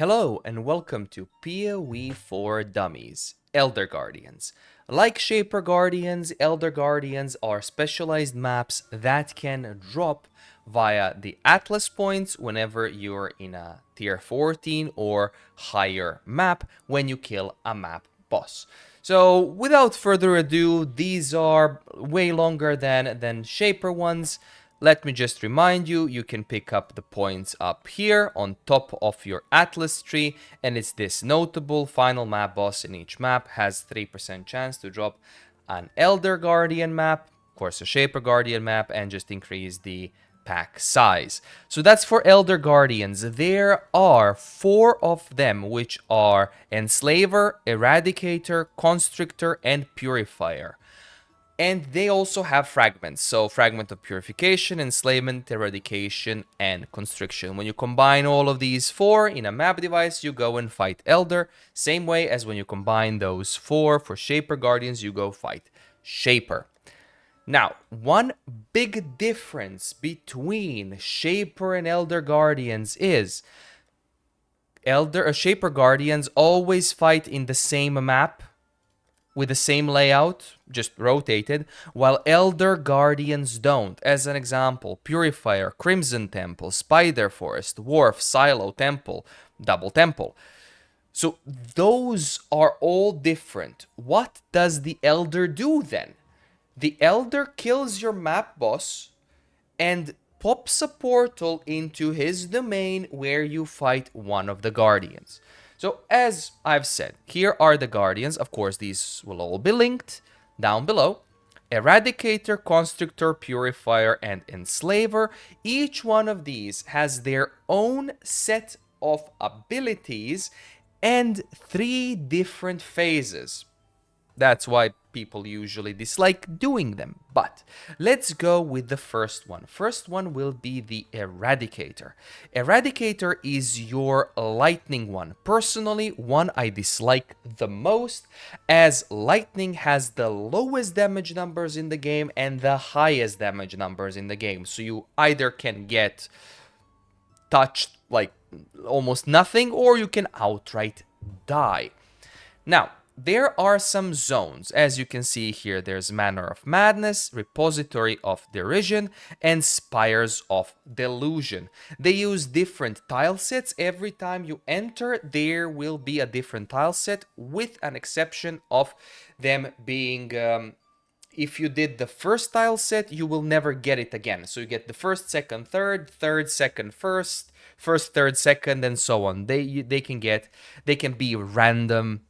Hello and welcome to PoE For Dummies, Elder Guardians. Like Shaper Guardians, Elder Guardians are specialized maps that can drop via the Atlas points whenever you're in a tier 14 or higher map when you kill a map boss. So without further ado, these are way longer than Shaper ones. Let me just remind you, you can pick up the points up here on top of your Atlas tree, and it's this notable final map boss in each map has 3% chance to drop an Elder Guardian map, of course a Shaper Guardian map, and just increase the pack size. So that's for Elder Guardians. There are 4 of them, which are Enslaver, Eradicator, Constrictor, and Purifier. And they also have fragments. So fragment of purification, enslavement, eradication, and constriction. When you combine all of these 4 in a map device, you go and fight Elder. Same way as when you combine those 4 for Shaper Guardians, you go fight Shaper. Now, one big difference between Shaper and Elder Guardians is Shaper Guardians always fight in the same map with the same layout, just rotated, while Elder Guardians don't. As an example, Purifier, Crimson Temple, Spider Forest, Wharf, Silo, Temple, Double Temple. So those are all different. What does the Elder do then? The Elder kills your map boss and pops a portal into his domain where you fight one of the Guardians. So as I've said, here are the Guardians. Of course, these will all be linked down below. Eradicator, Constrictor, Purifier, and Enslaver. Each one of these has their own set of abilities and 3 different phases. That's why people usually dislike doing them. But let's go with the first one. First one will be the Eradicator. Eradicator is your lightning one. Personally, one I dislike the most, as lightning has the lowest damage numbers in the game and the highest damage numbers in the game. So you either can get touched like almost nothing, or you can outright die. Now, there are some zones. As you can see here, there's Manor of Madness, Repository of Derision, and Spires of Delusion. They use different tile sets. Every time you enter, there will be a different tile set, with an exception of them being... if you did the first tile set, you will never get it again. So you get the first, second, third, second, first, third, second, and so on. They can be random.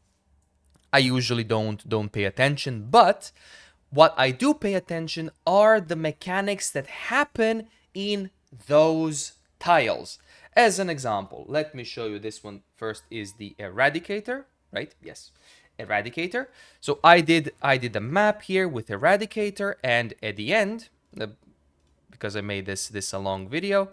I usually don't pay attention, but what I do pay attention are the mechanics that happen in those tiles. As an example, let me show you this one first. Is the Eradicator, right? Yes, Eradicator. So I did a map here with Eradicator, and at the end, because I made this a long video.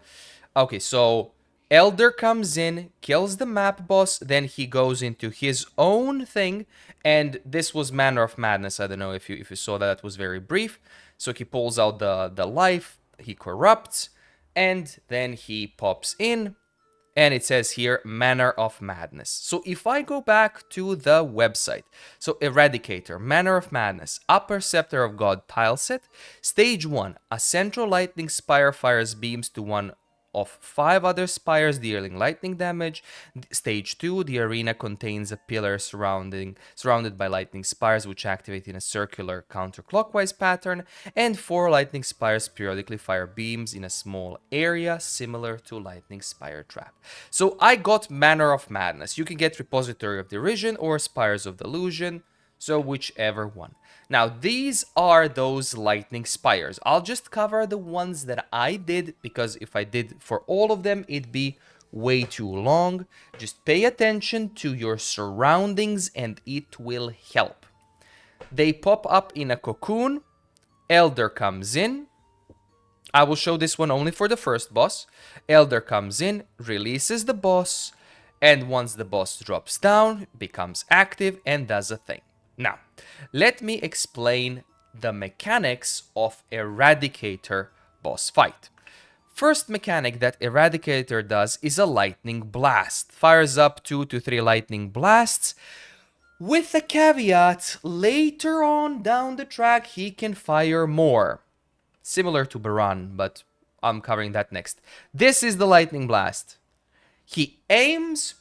Okay, so Elder comes in, kills the map boss, then he goes into his own thing, and this was Manor of Madness. I don't know if you saw that. It was very brief. So he pulls out the life, he corrupts, and then he pops in, and it says here Manor of Madness. So if I go back to the website, so Eradicator, Manor of Madness, Upper Scepter of God tile set, Stage 1, a central lightning spire fires beams to one of 5 other spires dealing lightning damage. Stage 2, the arena contains a pillar surrounded by lightning spires which activate in a circular counterclockwise pattern, and 4 lightning spires periodically fire beams in a small area similar to lightning spire trap. So I got Manor of Madness. You can get Repository of Derision or Spires of Delusion, so whichever one. Now, these are those lightning spires. I'll just cover the ones that I did, because if I did for all of them, it'd be way too long. Just pay attention to your surroundings and it will help. They pop up in a cocoon. Elder comes in. I will show this one only for the first boss. Elder comes in, releases the boss, and once the boss drops down, becomes active and does a thing. Now, let me explain the mechanics of Eradicator boss fight. First mechanic that Eradicator does is a lightning blast. Fires up 2 to 3 lightning blasts. With a caveat, later on down the track, he can fire more. Similar to Baran, but I'm covering that next. This is the lightning blast. He aims,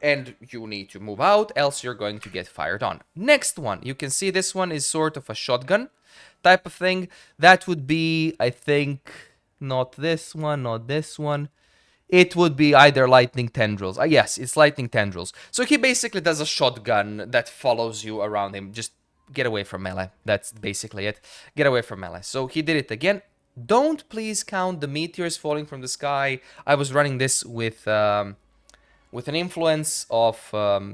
and you need to move out, else you're going to get fired on. Next one, you can see this one is sort of a shotgun type of thing. That would be, I think, not this one, not this one. It would be either lightning tendrils. Yes, it's lightning tendrils. So he basically does a shotgun that follows you around him. Just get away from melee. That's basically it. Get away from melee. So he did it again. Don't please count the meteors falling from the sky. I was running this with an influence of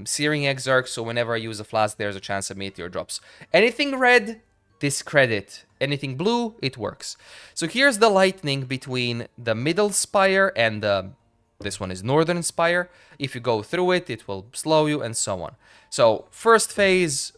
Searing Exarch, so whenever I use a flask, there's a chance a meteor drops. Anything red, discredit. Anything blue, it works. So here's the lightning between the middle spire and this one is northern spire. If you go through it, it will slow you and so on. So first phase,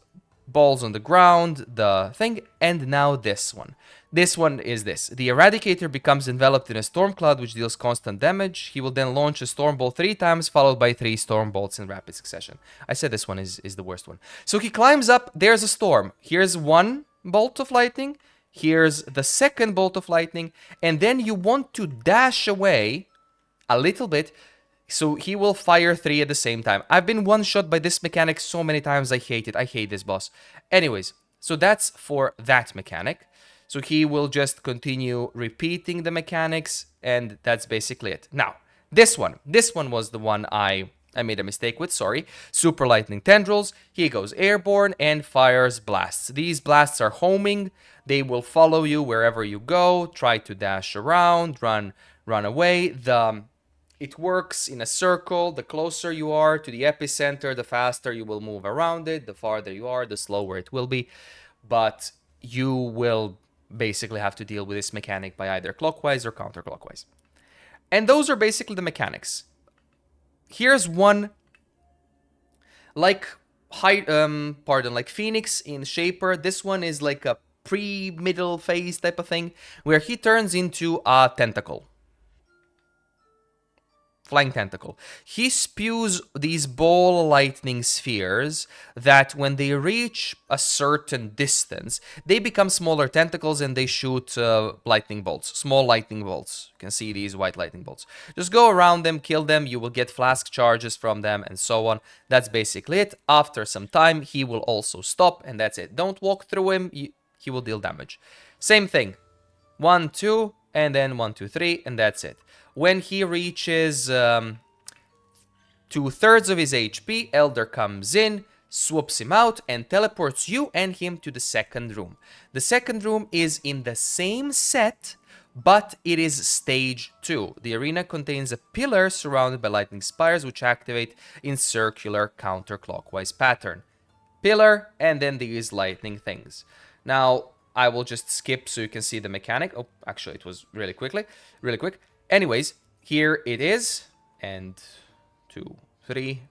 balls on the ground, the thing, and now this one. This one is this. The Eradicator becomes enveloped in a storm cloud which deals constant damage. He will then launch a storm bolt 3 times, followed by 3 storm bolts in rapid succession. I said this one is the worst one. So he climbs up, there's a storm. Here's one bolt of lightning. Here's the second bolt of lightning. And then you want to dash away a little bit, so he will fire 3 at the same time. I've been one-shot by this mechanic so many times, I hate it. I hate this boss. Anyways, so that's for that mechanic. So he will just continue repeating the mechanics, and that's basically it. Now, this one was the one I made a mistake with, sorry. Super Lightning Tendrils. He goes airborne and fires blasts. These blasts are homing. They will follow you wherever you go. Try to dash around, run away. It works in a circle. The closer you are to the epicenter, the faster you will move around it. The farther you are, the slower it will be. But you will basically have to deal with this mechanic by either clockwise or counterclockwise. And those are basically the mechanics. Here's one like Phoenix in Shaper. This one is like a pre-middle phase type of thing where he turns into a tentacle. Flying tentacle. He spews these ball lightning spheres that when they reach a certain distance, they become smaller tentacles and they shoot lightning bolts, small lightning bolts. You can see these white lightning bolts. Just go around them, kill them, you will get flask charges from them and so on. That's basically it. After some time, he will also stop and that's it. Don't walk through him, he will deal damage. Same thing. 1, 2, and then 1, 2, 3, and that's it. When he reaches 2/3 of his HP, Elder comes in, swoops him out, and teleports you and him to the second room. The second room is in the same set, but it is stage 2. The arena contains a pillar surrounded by lightning spires which activate in circular counterclockwise pattern. Pillar, and then these lightning things. Now, I will just skip so you can see the mechanic. Oh, actually, it was really quick. Anyways, here it is. And 2, 3.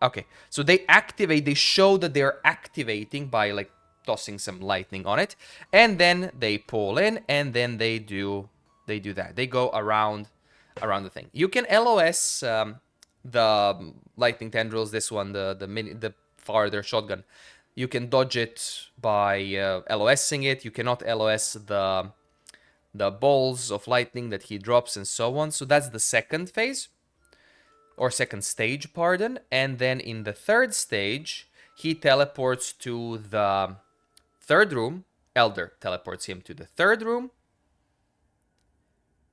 Okay, so they activate, they show that they're activating by like tossing some lightning on it. And then they pull in and then they do that. They go around the thing. You can LOS the lightning tendrils, this one, the farther shotgun. You can dodge it by LOSing it. You cannot LOS the balls of lightning that he drops and so on. So that's the second phase, or second stage, pardon. And then in the third stage, he teleports to the third room. Elder teleports him to the third room.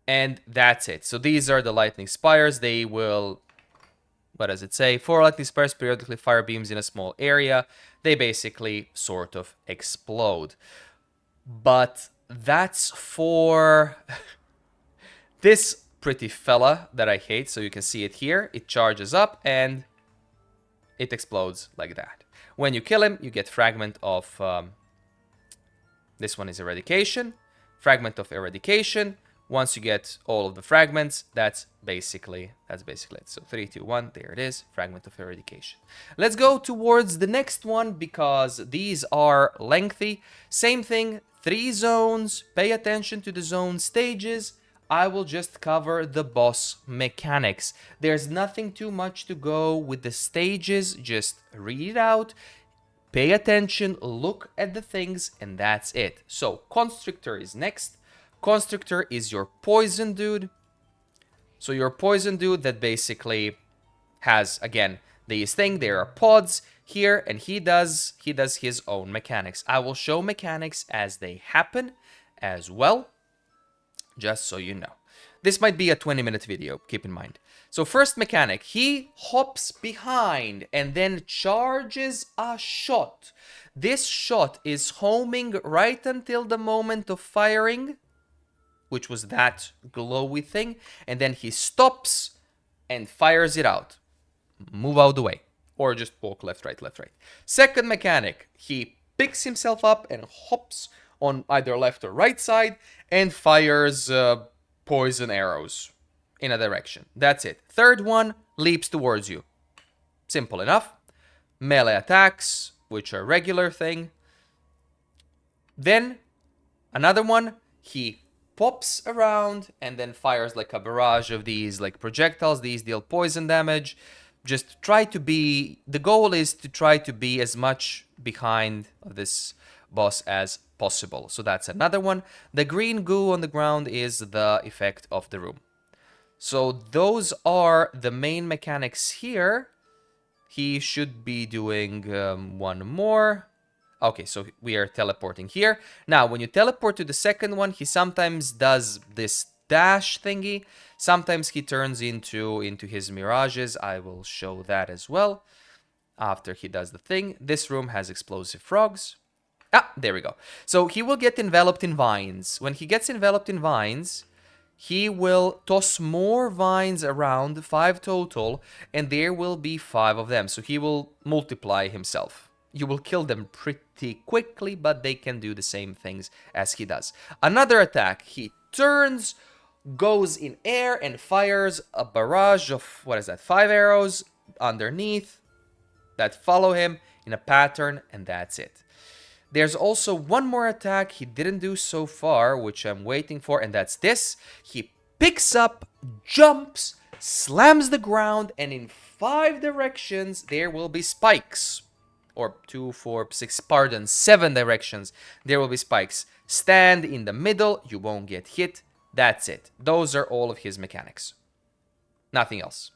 And that's it. So these are the lightning spires. They will, what does it say? 4 lightning spires periodically fire beams in a small area. They basically sort of explode. But that's for this pretty fella that I hate. So you can see it here. It charges up and it explodes like that. When you kill him, you get fragment of... this one is eradication. Fragment of eradication. Once you get all of the fragments, that's basically it. So 3, 2, 1, there it is. Fragment of eradication. Let's go towards the next one because these are lengthy. Same thing. 3 zones, pay attention to the zone stages. I will just cover the boss mechanics. There's nothing too much to go with the stages, just read it out, pay attention, look at the things, and that's it. So, Constrictor is next. Constrictor is your poison dude. So your poison dude that basically has, again, these thing. There are pods here, and he does his own mechanics. I will show mechanics as they happen as well, just so you know. This might be a 20-minute video, keep in mind. So first mechanic, he hops behind and then charges a shot. This shot is homing right until the moment of firing, which was that glowy thing, and then he stops and fires it out. Move out the way, or just walk left, right, left, right. Second mechanic, he picks himself up and hops on either left or right side and fires poison arrows in a direction. That's it. Third one, leaps towards you. Simple enough. Melee attacks, which are regular thing. Then another one, he pops around and then fires like a barrage of these like projectiles. These deal poison damage. Just try to be, the goal is to try to be as much behind this boss as possible. So that's another one. The green goo on the ground is the effect of the room. So those are the main mechanics here. He should be doing one more. Okay, so we are teleporting here. Now, when you teleport to the second one, he sometimes does this dash thingy. Sometimes he turns into his mirages. I will show that as well after he does the thing. This room has explosive frogs. Ah, there we go. So he will get enveloped in vines. When he gets enveloped in vines, he will toss more vines around, 5 total, and there will be 5 of them. So he will multiply himself. You will kill them pretty quickly, but they can do the same things as he does. Another attack, he turns, goes in air, and fires a barrage of, what is that, 5 arrows underneath that follow him in a pattern, and that's it. There's also one more attack he didn't do so far, which I'm waiting for, and that's this. He picks up, jumps, slams the ground, and in 5 directions there will be spikes. Or 2, 4, 6, pardon, 7 directions there will be spikes. Stand in the middle, you won't get hit. That's it. Those are all of his mechanics. Nothing else.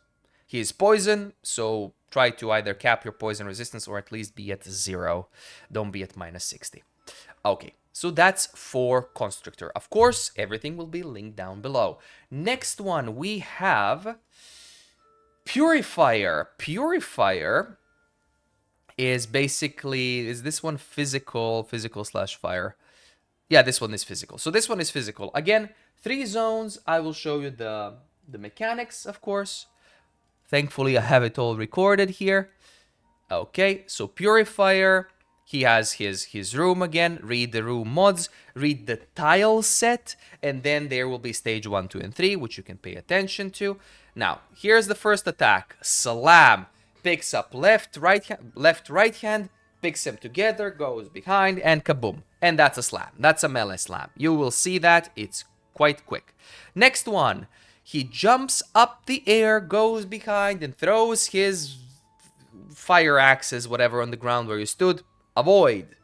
He is poison, so try to either cap your poison resistance or at least be at 0. Don't be at minus 60. Okay, so that's for Constrictor. Of course, everything will be linked down below. Next one, we have Purifier. Purifier is basically, is this one physical slash fire? Yeah, this one is physical. So this one is physical. Again, 3 zones. I will show you the mechanics, of course. Thankfully, I have it all recorded here. Okay, so Purifier, he has his room again. Read the room mods, read the tile set, and then there will be stage 1, 2, and 3, which you can pay attention to. Now, here's the first attack. Slam. Picks up left, right hand, picks them together, goes behind, and kaboom. And that's a slam. That's a melee slam. You will see that. It's quite quick. Next one. He jumps up the air, goes behind, and throws his fire axes, whatever, on the ground where you stood. Avoid.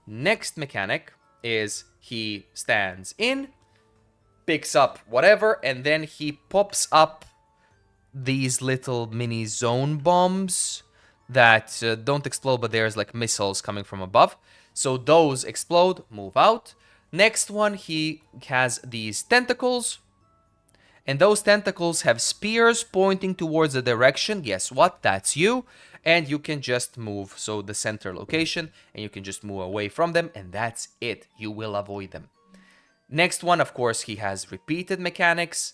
Next mechanic is he stands in, picks up whatever, and then he pops up these little mini zone bombs that don't explode, but there's like missiles coming from above. So those explode, move out. Next one, he has these tentacles. And those tentacles have spears pointing towards a direction. Guess what? That's you. And you can just move, so the center location, and you can just move away from them, and that's it. You will avoid them. Next one, of course, he has repeated mechanics.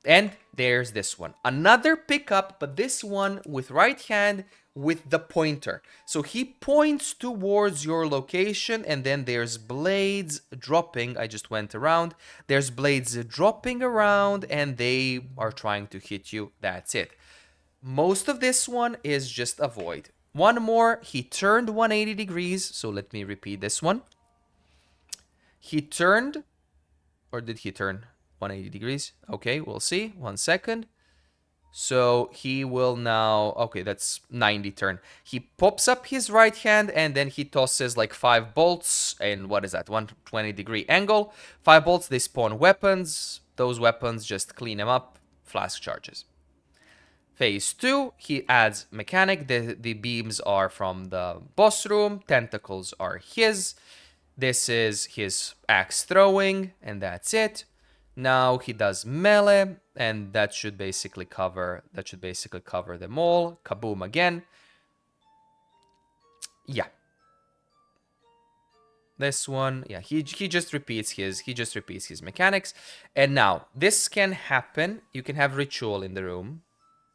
And there's this one. Another pickup, but this one with right hand with the pointer. So he points towards your location, and then there's blades dropping. I just went around. There's blades dropping around, and they are trying to hit you. That's it. Most of this one is just avoid. One more. He turned 180 degrees. So let me repeat this one. He turned, or did he turn? 180 degrees. Okay, we'll see. 1 second. So he will now, okay, that's 90 turn. He pops up his right hand and then he tosses like 5 bolts and what is that, 120-degree angle. 5 bolts, they spawn weapons. Those weapons just clean him up, flask charges. Phase 2, he adds mechanic. The beams are from the boss room. Tentacles are his. This is his axe throwing and that's it. Now he does melee, and that should basically cover them all. Kaboom again. Yeah. This one, yeah, he just repeats his mechanics. And now this can happen. You can have ritual in the room.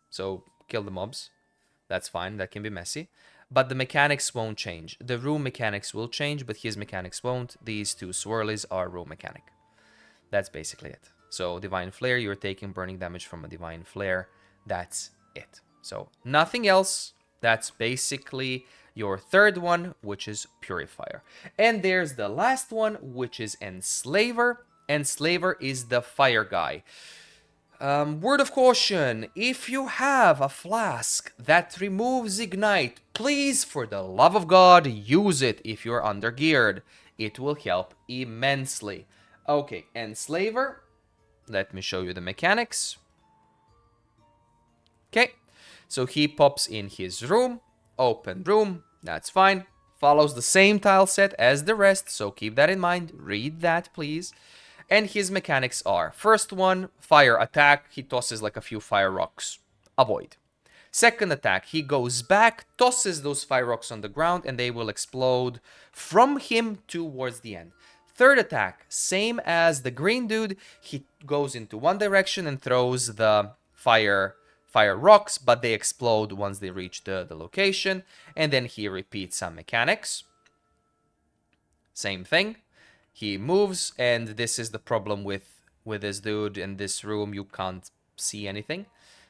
So kill the mobs. That's fine. That can be messy. But the mechanics won't change. The room mechanics will change, but his mechanics won't. These 2 swirlies are room mechanic. That's basically it. So Divine Flare, you're taking burning damage from a Divine Flare. That's it. So nothing else. That's basically your third one, which is Purifier. And there's the last one, which is Enslaver. Enslaver is the fire guy. Word of caution, if you have a flask that removes ignite, please, for the love of God, use it if you're undergeared. It will help immensely. Okay, Enslaver. Let me show you the mechanics. Okay, so he pops in his room. Open room, that's fine. Follows the same tile set as the rest, so keep that in mind. Read that, please. And his mechanics are, first one, fire attack. He tosses like a few fire rocks. Avoid. Second attack, he goes back, tosses those fire rocks on the ground, and they will explode from him towards the end. Third attack, same as the green dude. He goes into one direction and throws the fire rocks, but they explode once they reach the location. And then he repeats some mechanics. Same thing. He moves, and this is the problem with this dude in this room. You can't see anything,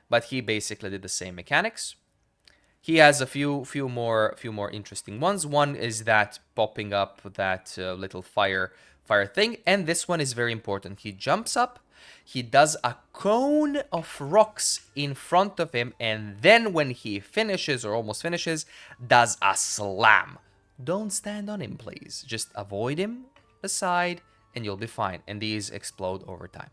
but he basically did the same mechanics. He has a few more interesting ones. One is that popping up that little fire thing, and this one is very important. He jumps up, he does a cone of rocks in front of him, and then when he finishes or almost finishes, does a slam. Don't stand on him, please. Just avoid him aside, and you'll be fine. And these explode over time.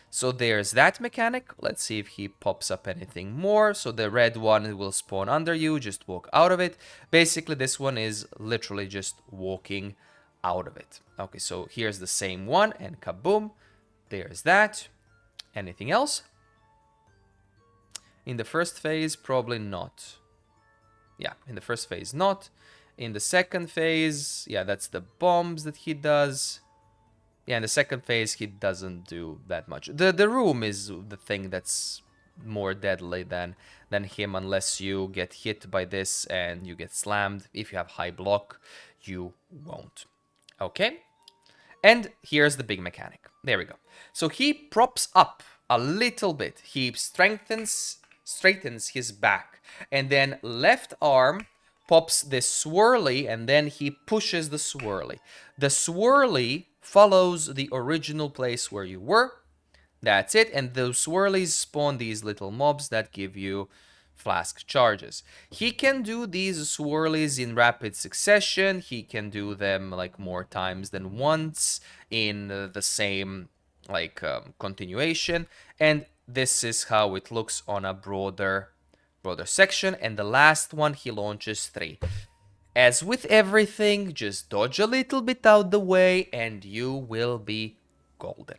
So there's that mechanic. Let's see if he pops up anything more. So the red one will spawn under you. Just walk out of it. Basically, this one is literally just walking out of it. Okay, so here's the same one, and kaboom. There's that. Anything else? In the first phase, probably not. Yeah, in the first phase, not. In the second phase, yeah, that's the bombs that he does. Yeah, in the second phase, he doesn't do that much. The room is the thing that's more deadly than him, unless you get hit by this and you get slammed. If you have high block, you won't. Okay? And here's the big mechanic. There we go. So he props up a little bit. He straightens his back. And then left arm pops this swirly, and then he pushes the swirly. The swirly follows the original place where you were. That's it. And the swirlies spawn these little mobs that give you flask charges. He can do these swirlies in rapid succession. He can do them like more times than once in the same like continuation. And this is how it looks on a broader section. And the last one, he launches 3. As with everything, just dodge a little bit out the way and you will be golden.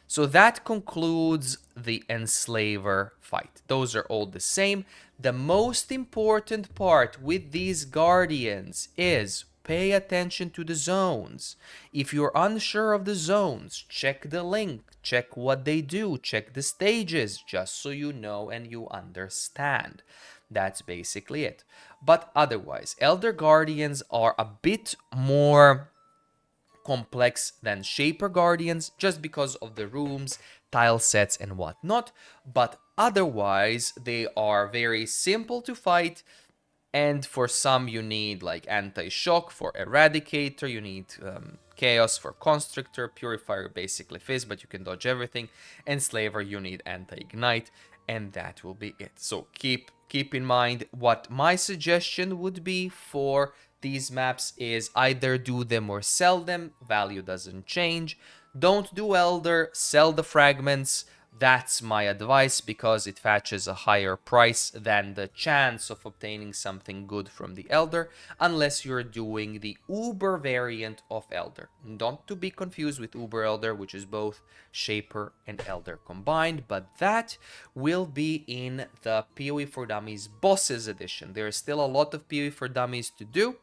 So that concludes the Enslaver fight. Those are all the same. The most important part with these guardians is pay attention to the zones. If you're unsure of the zones, check the link, check what they do, check the stages, just so you know and you understand. That's basically it. But otherwise, Elder Guardians are a bit more complex than Shaper Guardians just because of the rooms, tile sets, and whatnot. But otherwise, they are very simple to fight. And for some, you need like anti-shock. For Eradicator, you need Chaos for Constrictor, Purifier basically Fizz, but you can dodge everything. Enslaver, you need Anti-Ignite, and that will be it. So keep in mind what my suggestion would be for these maps is either do them or sell them. Value doesn't change. Don't do Elder, sell the fragments. That's my advice because it fetches a higher price than the chance of obtaining something good from the Elder, unless you're doing the Uber variant of Elder. Not to be confused with Uber Elder, which is both Shaper and Elder combined, but that will be in the PoE for Dummies Bosses Edition. There is still a lot of PoE for Dummies to do,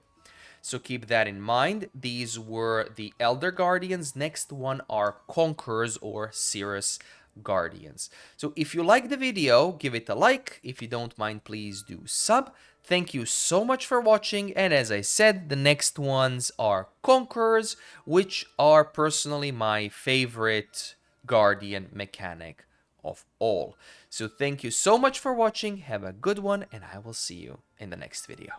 so keep that in mind. These were the Elder Guardians. Next one are Conquerors or Cirrus Guardians. So if you like the video, give it a like. If you don't mind, please do sub. Thank you so much for watching, and as I said, the next ones are Conquerors, which are personally my favorite Guardian mechanic of all. So thank you so much for watching, have a good one, and I will see you in the next video.